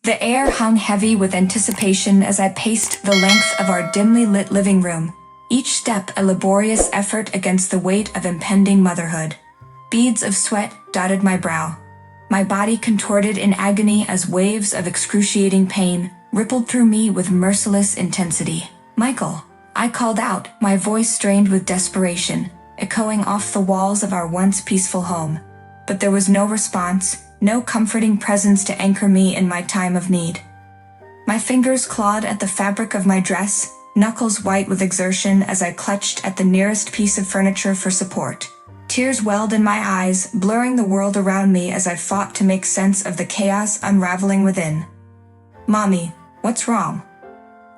The air hung heavy with anticipation as I paced the length of our dimly lit living room, each step a laborious effort against the weight of impending motherhood. Beads of sweat dotted my brow. My body contorted in agony as waves of excruciating pain rippled through me with merciless intensity. "Michael," I called out, my voice strained with desperation, echoing off the walls of our once peaceful home. But there was no response, no comforting presence to anchor me in my time of need. My fingers clawed at the fabric of my dress, knuckles white with exertion as I clutched at the nearest piece of furniture for support. Tears welled in my eyes, blurring the world around me as I fought to make sense of the chaos unraveling within. "Mommy, what's wrong?"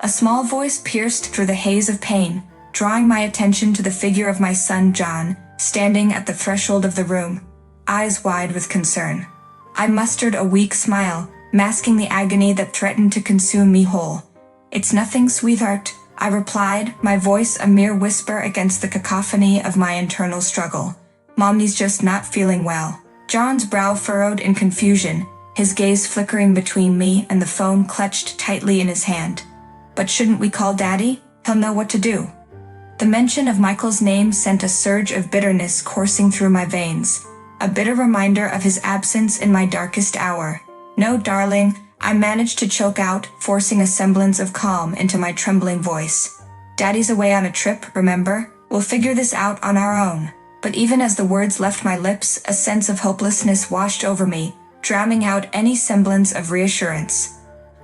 A small voice pierced through the haze of pain, drawing my attention to the figure of my son John, standing at the threshold of the room, eyes wide with concern. I mustered a weak smile, masking the agony that threatened to consume me whole. "It's nothing, sweetheart," I replied, my voice a mere whisper against the cacophony of my internal struggle. "Mommy's just not feeling well." John's brow furrowed in confusion, his gaze flickering between me and the phone clutched tightly in his hand. "But shouldn't we call Daddy? He'll know what to do." The mention of Michael's name sent a surge of bitterness coursing through my veins, a bitter reminder of his absence in my darkest hour. "No, darling," I managed to choke out, forcing a semblance of calm into my trembling voice. "Daddy's away on a trip, remember? We'll figure this out on our own." But even as the words left my lips, a sense of hopelessness washed over me, drowning out any semblance of reassurance.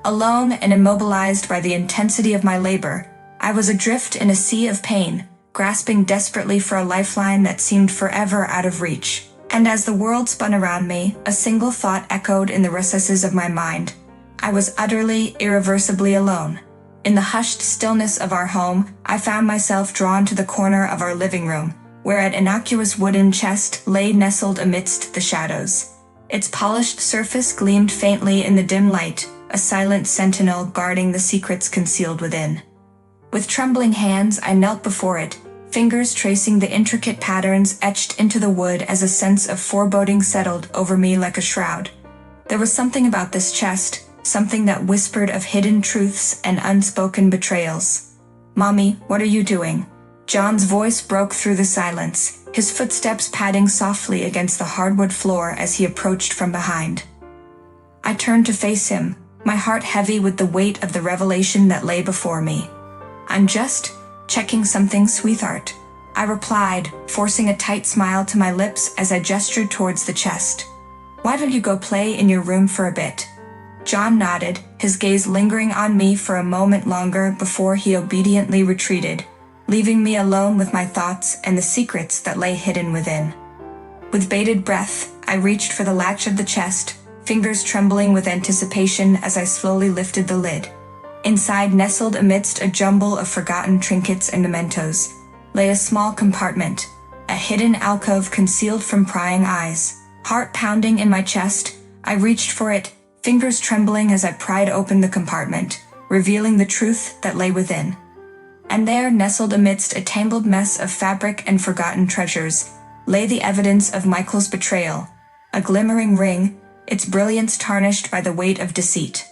Alone and immobilized by the intensity of my labor, I was adrift in a sea of pain, grasping desperately for a lifeline that seemed forever out of reach. And as the world spun around me, a single thought echoed in the recesses of my mind. I was utterly, irreversibly alone. In the hushed stillness of our home, I found myself drawn to the corner of our living room, where an innocuous wooden chest lay nestled amidst the shadows. Its polished surface gleamed faintly in the dim light, a silent sentinel guarding the secrets concealed within. With trembling hands, I knelt before it, fingers tracing the intricate patterns etched into the wood as a sense of foreboding settled over me like a shroud. There was something about this chest, something that whispered of hidden truths and unspoken betrayals. "Mommy, what are you doing?" John's voice broke through the silence, his footsteps padding softly against the hardwood floor as he approached from behind. I turned to face him, my heart heavy with the weight of the revelation that lay before me. "I'm just checking something, sweetheart," I replied, forcing a tight smile to my lips as I gestured towards the chest. "Why don't you go play in your room for a bit?" John nodded, his gaze lingering on me for a moment longer before he obediently retreated, leaving me alone with my thoughts and the secrets that lay hidden within. With bated breath, I reached for the latch of the chest, fingers trembling with anticipation as I slowly lifted the lid. Inside, nestled amidst a jumble of forgotten trinkets and mementos, lay a small compartment, a hidden alcove concealed from prying eyes. Heart pounding in my chest, I reached for it, fingers trembling as I pried open the compartment, revealing the truth that lay within. And there, nestled amidst a tangled mess of fabric and forgotten treasures, lay the evidence of Michael's betrayal, a glimmering ring, its brilliance tarnished by the weight of deceit.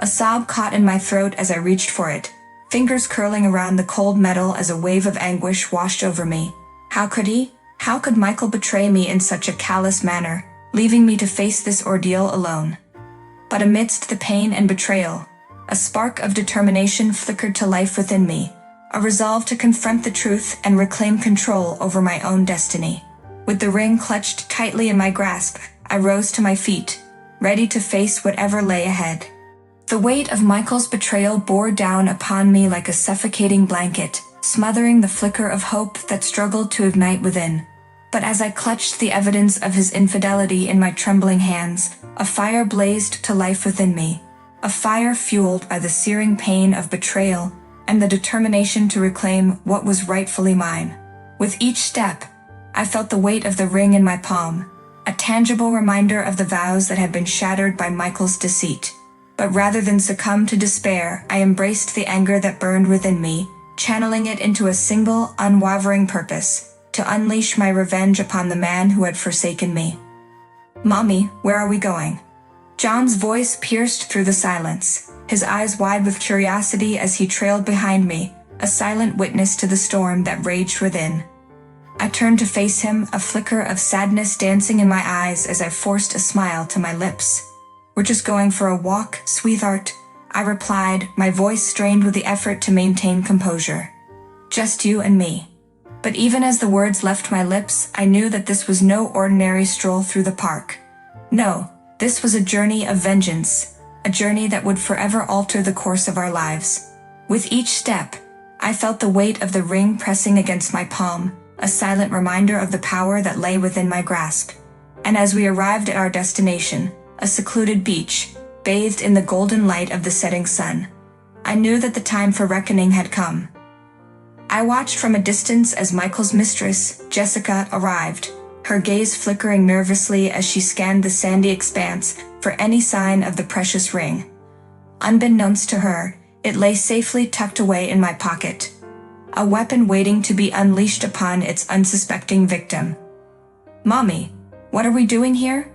A sob caught in my throat as I reached for it, fingers curling around the cold metal as a wave of anguish washed over me. How could he? How could Michael betray me in such a callous manner, leaving me to face this ordeal alone? But amidst the pain and betrayal, a spark of determination flickered to life within me, a resolve to confront the truth and reclaim control over my own destiny. With the ring clutched tightly in my grasp, I rose to my feet, ready to face whatever lay ahead. The weight of Michael's betrayal bore down upon me like a suffocating blanket, smothering the flicker of hope that struggled to ignite within. But as I clutched the evidence of his infidelity in my trembling hands, a fire blazed to life within me, a fire fueled by the searing pain of betrayal and the determination to reclaim what was rightfully mine. With each step, I felt the weight of the ring in my palm, a tangible reminder of the vows that had been shattered by Michael's deceit. But rather than succumb to despair, I embraced the anger that burned within me, channeling it into a single, unwavering purpose, to unleash my revenge upon the man who had forsaken me. "Mommy, where are we going?" John's voice pierced through the silence, his eyes wide with curiosity as he trailed behind me, a silent witness to the storm that raged within. I turned to face him, a flicker of sadness dancing in my eyes as I forced a smile to my lips. "We're just going for a walk, sweetheart," I replied, my voice strained with the effort to maintain composure. "Just you and me." But even as the words left my lips, I knew that this was no ordinary stroll through the park. No, this was a journey of vengeance, a journey that would forever alter the course of our lives. With each step, I felt the weight of the ring pressing against my palm, a silent reminder of the power that lay within my grasp. And as we arrived at our destination, a secluded beach, bathed in the golden light of the setting sun, I knew that the time for reckoning had come. I watched from a distance as Michael's mistress, Jessica, arrived, her gaze flickering nervously as she scanned the sandy expanse for any sign of the precious ring. Unbeknownst to her, it lay safely tucked away in my pocket, a weapon waiting to be unleashed upon its unsuspecting victim. "Mommy, what are we doing here?"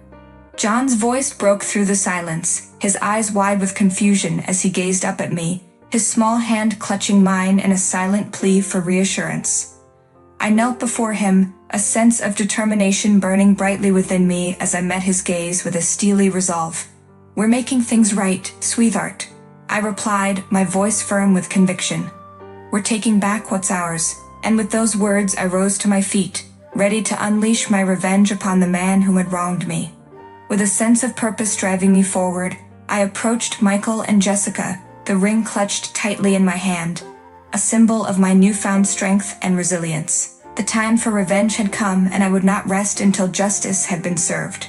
John's voice broke through the silence, his eyes wide with confusion as he gazed up at me, his small hand clutching mine in a silent plea for reassurance. I knelt before him, a sense of determination burning brightly within me as I met his gaze with a steely resolve. "We're making things right, sweetheart," I replied, my voice firm with conviction. "We're taking back what's ours," and with those words I rose to my feet, ready to unleash my revenge upon the man who had wronged me. With a sense of purpose driving me forward, I approached Michael and Jessica, the ring clutched tightly in my hand, a symbol of my newfound strength and resilience. The time for revenge had come, and I would not rest until justice had been served.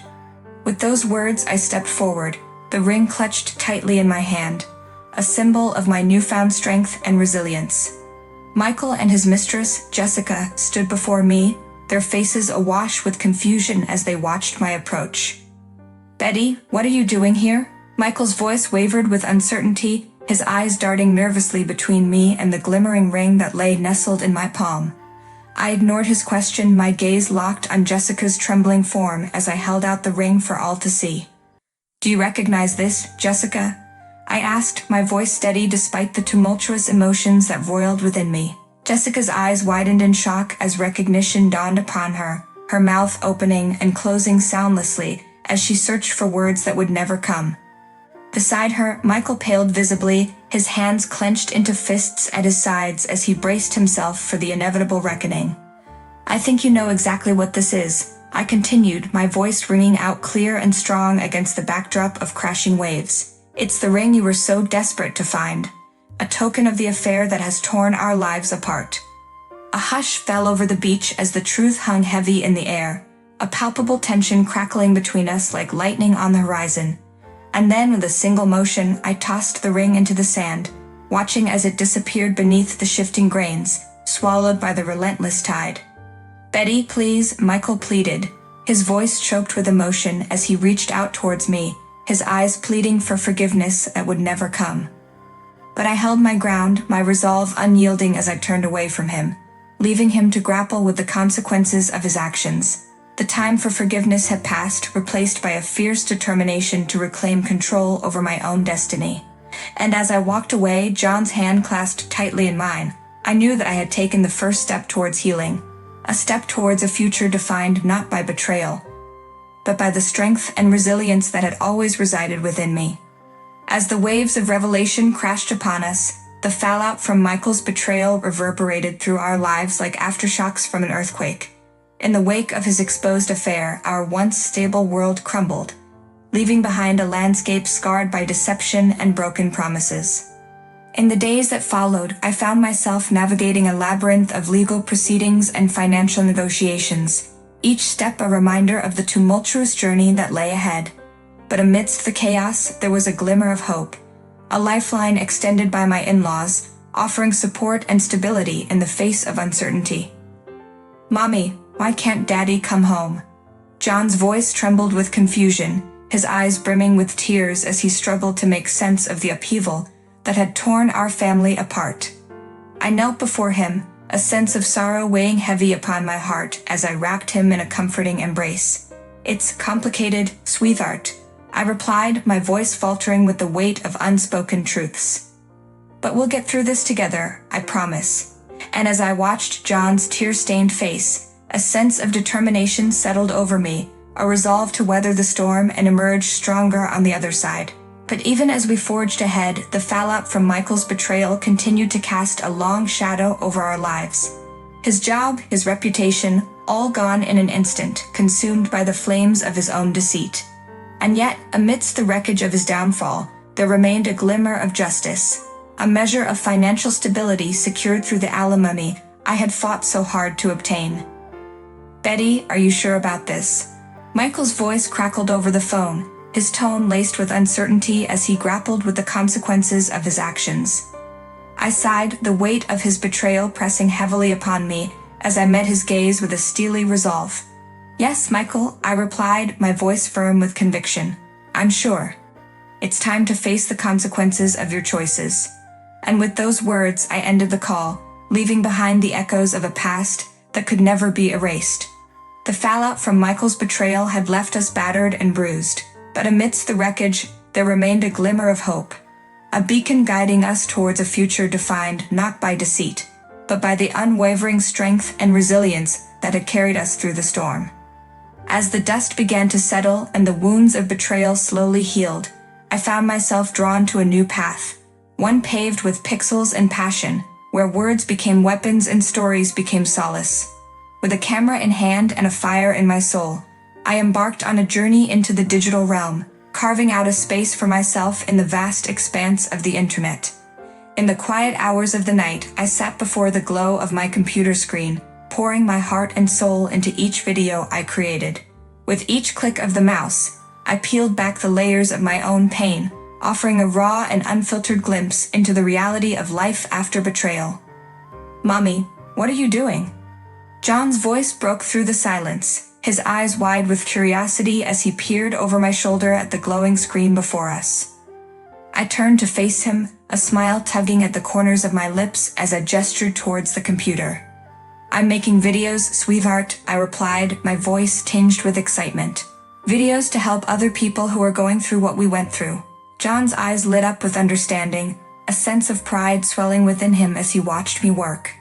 With those words I stepped forward, the ring clutched tightly in my hand, a symbol of my newfound strength and resilience. Michael and his mistress, Jessica, stood before me, their faces awash with confusion as they watched my approach. "Betty, what are you doing here?" Michael's voice wavered with uncertainty, his eyes darting nervously between me and the glimmering ring that lay nestled in my palm. I ignored his question, my gaze locked on Jessica's trembling form as I held out the ring for all to see. "Do you recognize this, Jessica?" I asked, my voice steady despite the tumultuous emotions that roiled within me. Jessica's eyes widened in shock as recognition dawned upon her, her mouth opening and closing soundlessly as she searched for words that would never come. Beside her, Michael paled visibly, his hands clenched into fists at his sides as he braced himself for the inevitable reckoning. "I think you know exactly what this is," I continued, my voice ringing out clear and strong against the backdrop of crashing waves. "It's the ring you were so desperate to find, a token of the affair that has torn our lives apart." A hush fell over the beach as the truth hung heavy in the air, a palpable tension crackling between us like lightning on the horizon. And then with a single motion, I tossed the ring into the sand, watching as it disappeared beneath the shifting grains, swallowed by the relentless tide. "Betty, please," Michael pleaded, his voice choked with emotion as he reached out towards me, his eyes pleading for forgiveness that would never come. But I held my ground, my resolve unyielding as I turned away from him, leaving him to grapple with the consequences of his actions. The time for forgiveness had passed, replaced by a fierce determination to reclaim control over my own destiny. And as I walked away, John's hand clasped tightly in mine, I knew that I had taken the first step towards healing, a step towards a future defined not by betrayal, but by the strength and resilience that had always resided within me. As the waves of revelation crashed upon us, the fallout from Michael's betrayal reverberated through our lives like aftershocks from an earthquake. In the wake of his exposed affair, our once stable world crumbled, leaving behind a landscape scarred by deception and broken promises. In the days that followed, I found myself navigating a labyrinth of legal proceedings and financial negotiations, each step a reminder of the tumultuous journey that lay ahead. But amidst the chaos, there was a glimmer of hope, a lifeline extended by my in-laws, offering support and stability in the face of uncertainty. "Mommy, why can't Daddy come home?" John's voice trembled with confusion, his eyes brimming with tears as he struggled to make sense of the upheaval that had torn our family apart. I knelt before him, a sense of sorrow weighing heavy upon my heart as I wrapped him in a comforting embrace. "It's complicated, sweetheart," I replied, my voice faltering with the weight of unspoken truths. But we'll get through this together, I promise. And as I watched John's tear-stained face, a sense of determination settled over me, a resolve to weather the storm and emerge stronger on the other side. But even as we forged ahead, the fallout from Michael's betrayal continued to cast a long shadow over our lives. His job, his reputation, all gone in an instant, consumed by the flames of his own deceit. And yet, amidst the wreckage of his downfall, there remained a glimmer of justice, a measure of financial stability secured through the alimony I had fought so hard to obtain. Betty, are you sure about this? Michael's voice crackled over the phone, his tone laced with uncertainty as he grappled with the consequences of his actions. I sighed, the weight of his betrayal pressing heavily upon me as I met his gaze with a steely resolve. Yes, Michael, I replied, my voice firm with conviction. I'm sure. It's time to face the consequences of your choices. And with those words, I ended the call, leaving behind the echoes of a past that could never be erased. The fallout from Michael's betrayal had left us battered and bruised, but amidst the wreckage, there remained a glimmer of hope, a beacon guiding us towards a future defined not by deceit, but by the unwavering strength and resilience that had carried us through the storm. As the dust began to settle and the wounds of betrayal slowly healed, I found myself drawn to a new path, one paved with pixels and passion, where words became weapons and stories became solace. With a camera in hand and a fire in my soul, I embarked on a journey into the digital realm, carving out a space for myself in the vast expanse of the internet. In the quiet hours of the night, I sat before the glow of my computer screen, pouring my heart and soul into each video I created. With each click of the mouse, I peeled back the layers of my own pain, offering a raw and unfiltered glimpse into the reality of life after betrayal. Mommy, what are you doing? John's voice broke through the silence, his eyes wide with curiosity as he peered over my shoulder at the glowing screen before us. I turned to face him, a smile tugging at the corners of my lips as I gestured towards the computer. I'm making videos, sweetheart, I replied, my voice tinged with excitement. Videos to help other people who are going through what we went through. John's eyes lit up with understanding, a sense of pride swelling within him as he watched me work.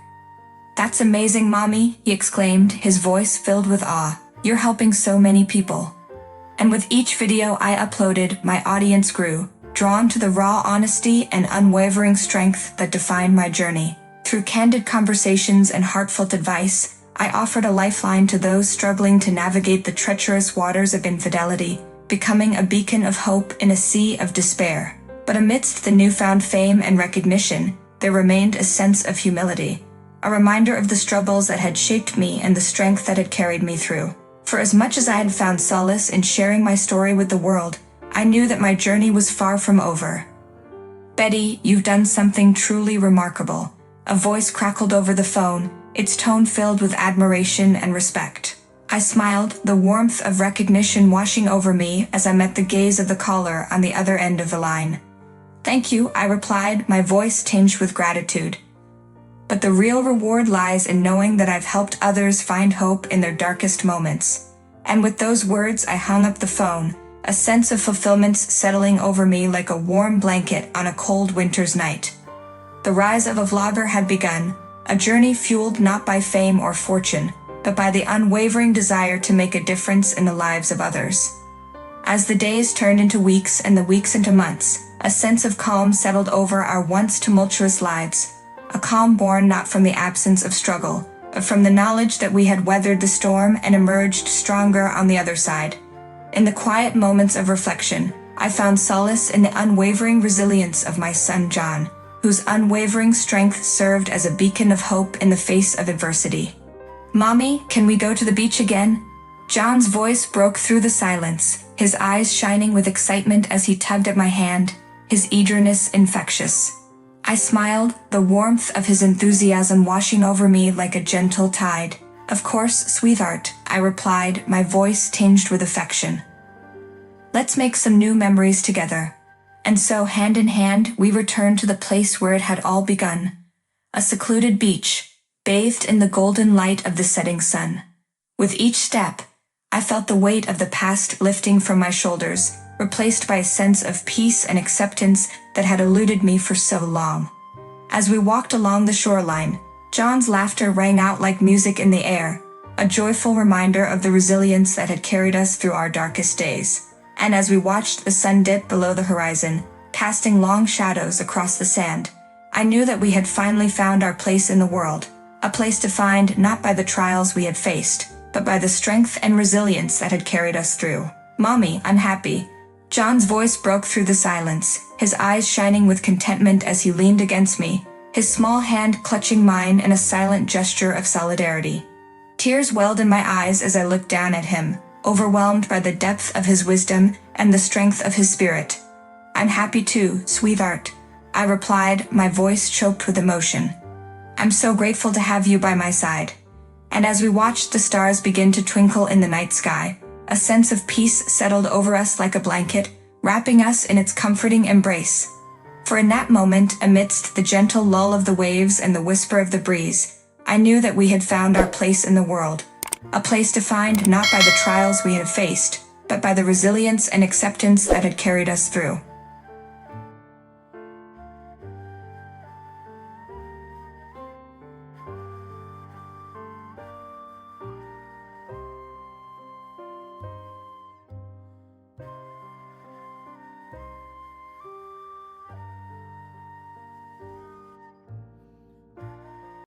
That's amazing, Mommy, he exclaimed, his voice filled with awe. You're helping so many people. And with each video I uploaded, my audience grew, drawn to the raw honesty and unwavering strength that defined my journey. Through candid conversations and heartfelt advice, I offered a lifeline to those struggling to navigate the treacherous waters of infidelity, becoming a beacon of hope in a sea of despair. But amidst the newfound fame and recognition, there remained a sense of humility, a reminder of the struggles that had shaped me and the strength that had carried me through. For as much as I had found solace in sharing my story with the world, I knew that my journey was far from over. Betty, you've done something truly remarkable. A voice crackled over the phone, its tone filled with admiration and respect. I smiled, the warmth of recognition washing over me as I met the gaze of the caller on the other end of the line. Thank you, I replied, my voice tinged with gratitude. But the real reward lies in knowing that I've helped others find hope in their darkest moments. And with those words, I hung up the phone, a sense of fulfillment settling over me like a warm blanket on a cold winter's night. The rise of a vlogger had begun, a journey fueled not by fame or fortune, but by the unwavering desire to make a difference in the lives of others. As the days turned into weeks and the weeks into months, a sense of calm settled over our once tumultuous lives, a calm born not from the absence of struggle, but from the knowledge that we had weathered the storm and emerged stronger on the other side. In the quiet moments of reflection, I found solace in the unwavering resilience of my son John, whose unwavering strength served as a beacon of hope in the face of adversity. Mommy, can we go to the beach again? John's voice broke through the silence, his eyes shining with excitement as he tugged at my hand, his eagerness infectious. I smiled, the warmth of his enthusiasm washing over me like a gentle tide. Of course, sweetheart, I replied, my voice tinged with affection. Let's make some new memories together. And so, hand in hand, we returned to the place where it had all begun. A secluded beach, bathed in the golden light of the setting sun. With each step, I felt the weight of the past lifting from my shoulders, replaced by a sense of peace and acceptance that had eluded me for so long. As we walked along the shoreline, John's laughter rang out like music in the air, a joyful reminder of the resilience that had carried us through our darkest days. And as we watched the sun dip below the horizon, casting long shadows across the sand, I knew that we had finally found our place in the world, a place defined not by the trials we had faced, but by the strength and resilience that had carried us through. "Mommy, I'm happy." John's voice broke through the silence, his eyes shining with contentment as he leaned against me, his small hand clutching mine in a silent gesture of solidarity. Tears welled in my eyes as I looked down at him, overwhelmed by the depth of his wisdom and the strength of his spirit. "I'm happy too, sweetheart," I replied, my voice choked with emotion. "I'm so grateful to have you by my side." And as we watched the stars begin to twinkle in the night sky, a sense of peace settled over us like a blanket, wrapping us in its comforting embrace. For in that moment, amidst the gentle lull of the waves and the whisper of the breeze, I knew that we had found our place in the world, a place defined not by the trials we had faced, but by the resilience and acceptance that had carried us through.